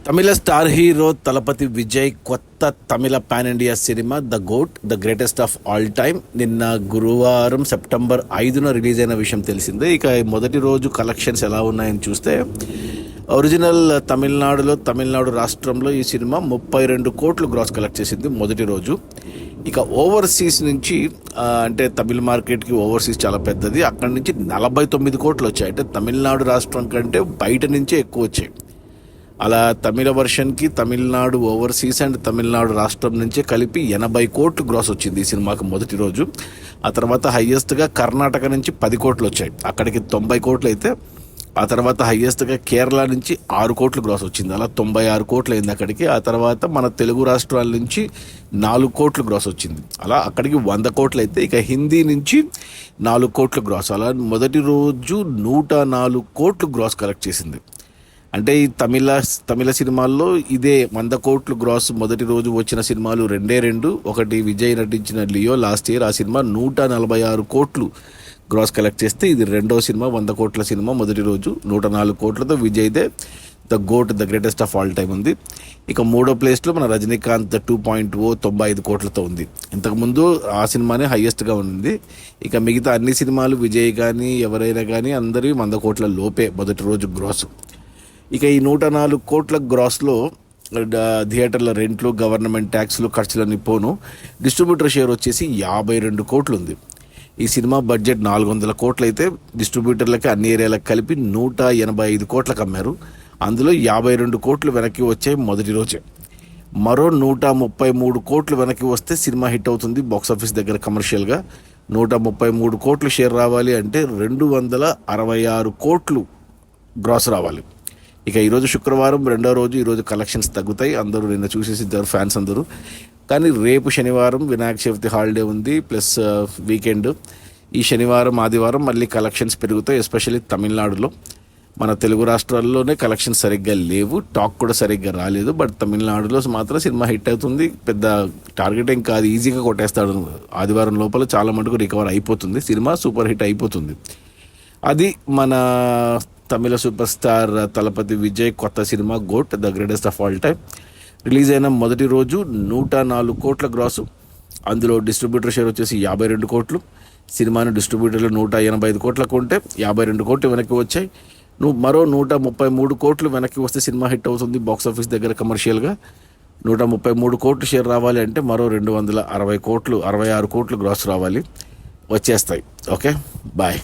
తమిళ star hero Thalapathy Vijay కొత్త Tamil pan India cinema the GOAT the greatest of all time నిన్న గురువారం September 5న release అయిన విషయం తెలిసిందే. ఇక మొదటి రోజు కలెక్షన్స్ ఎలా ఉన్నాయని చూస్తే ఒరిజినల్ తమిళనాడు రాష్ట్రంలో ఈ సినిమా 32 కోట్లు గ్రాస్ కలెక్ట్ చేసింది మొదటి రోజు. ఇక ఓవర్సీస్ నుంచి అంటే తమిళ మార్కెట్కి ఓవర్సీస్ చాలా పెద్దది, అక్కడి నుంచి 49 కోట్లు వచ్చాయి. అంటే తమిళనాడు రాష్ట్రం కంటే బయట నుంచే ఎక్కువ వచ్చాయి. అలా తమిళ వర్షన్కి తమిళనాడు ఓవర్సీస్ అండ్ తమిళనాడు రాష్ట్రం నుంచే కలిపి 80 కోట్లు గ్రాస్ వచ్చింది ఈ సినిమాకి మొదటి రోజు. ఆ తర్వాత హయ్యెస్ట్గా కర్ణాటక నుంచి 10 కోట్లు వచ్చాయి, అక్కడికి 90 కోట్లు అయితే ఆ తర్వాత హయ్యెస్ట్గా కేరళ నుంచి 6 కోట్లు గ్రాస్ వచ్చింది, అలా 96 కోట్లు అయింది అక్కడికి. ఆ తర్వాత మన తెలుగు రాష్ట్రాల నుంచి 4 కోట్లు గ్రాస్ వచ్చింది, అలా అక్కడికి 100 కోట్లు అయితే ఇక హిందీ నుంచి 4 కోట్లు గ్రాస్, అలా మొదటి రోజు 104 కోట్లు గ్రాస్ కలెక్ట్ చేసింది. అంటే ఈ తమిళ సినిమాల్లో ఇదే 100 కోట్లు గ్రాస్ మొదటి రోజు వచ్చిన సినిమాలు రెండు. ఒకటి విజయ్ నటించిన లియో లాస్ట్ ఇయర్, ఆ సినిమా 146 కోట్లు గ్రాస్ కలెక్ట్ చేస్తే ఇది రెండో సినిమా 100 కోట్ల సినిమా మొదటి రోజు 104 కోట్లతో విజయ్దే the GOAT the greatest of all time ఉంది. ఇక మూడో ప్లేస్లో మన రజనీకాంత్ 2.0 95 కోట్లతో ఉంది. ఇంతకుముందు ఆ సినిమానే హయ్యెస్ట్గా ఉంది. ఇక మిగతా అన్ని సినిమాలు విజయ్ కానీ ఎవరైనా కానీ అందరి 100 కోట్ల లోపే మొదటి రోజు గ్రాస్. ఇక ఈ 104 కోట్ల గ్రాస్లో థియేటర్ల రెంట్లు, గవర్నమెంట్ ట్యాక్స్లు, ఖర్చులన్నీ పోను డిస్ట్రిబ్యూటర్ షేర్ వచ్చేసి 52 కోట్లు ఉంది. ఈ సినిమా బడ్జెట్ 400 కోట్లు అయితే డిస్ట్రిబ్యూటర్లకి అన్ని ఏరియాలకు కలిపి 185 కోట్లకు అమ్మారు. అందులో 52 కోట్లు వెనక్కి వచ్చాయి మొదటి రోజే. మరో 133 కోట్లు వెనక్కి వస్తే సినిమా హిట్ అవుతుంది బాక్సాఫీస్ దగ్గర కమర్షియల్గా. 133 కోట్లు షేర్ రావాలి అంటే 266 కోట్లు గ్రాస్ రావాలి. ఇక ఈరోజు శుక్రవారం రెండో రోజు, ఈరోజు కలెక్షన్స్ తగ్గుతాయి, అందరూ నిన్న చూసేసిద్దరు ఫ్యాన్స్ అందరూ. కానీ రేపు శనివారం వినాయక చవితి హాలిడే ఉంది, ప్లస్ వీకెండ్. ఈ శనివారం ఆదివారం మళ్ళీ కలెక్షన్స్ పెరుగుతాయి, ఎస్పెషల్లీ తమిళనాడులో. మన తెలుగు రాష్ట్రాల్లోనే కలెక్షన్స్ సరిగ్గా లేవు, టాక్ కూడా సరిగ్గా రాలేదు, బట్ తమిళనాడులో మాత్రం సినిమా హిట్ అవుతుంది. పెద్ద టార్గెట్ ఏం కాదు, ఈజీగా కొట్టేస్తాడు. ఆదివారం లోపల చాలా మటుకు రికవర్ అయిపోతుంది, సినిమా సూపర్ హిట్ అయిపోతుంది. అది మన తమిళ సూపర్ స్టార్ తలపతి విజయ్ కొత్త cinema goat the greatest of all time. Release అయిన మొదటి రోజు 104 కోట్ల గ్రాసు, అందులో డిస్ట్రిబ్యూటర్ షేర్ వచ్చేసి 52 కోట్లు. సినిమాను డిస్ట్రిబ్యూటర్లు 185 కోట్లకు ఉంటే 52 కోట్లు వెనక్కి వచ్చాయి. మరో 133 కోట్లు వెనక్కి వస్తే సినిమా హిట్ అవుతుంది బాక్సాఫీస్ దగ్గర కమర్షియల్గా. 133 కోట్లు షేర్ రావాలి అంటే మరో 260 కోట్లు 66 కోట్లు గ్రాస్ రావాలి, వచ్చేస్తాయి. Okay, bye.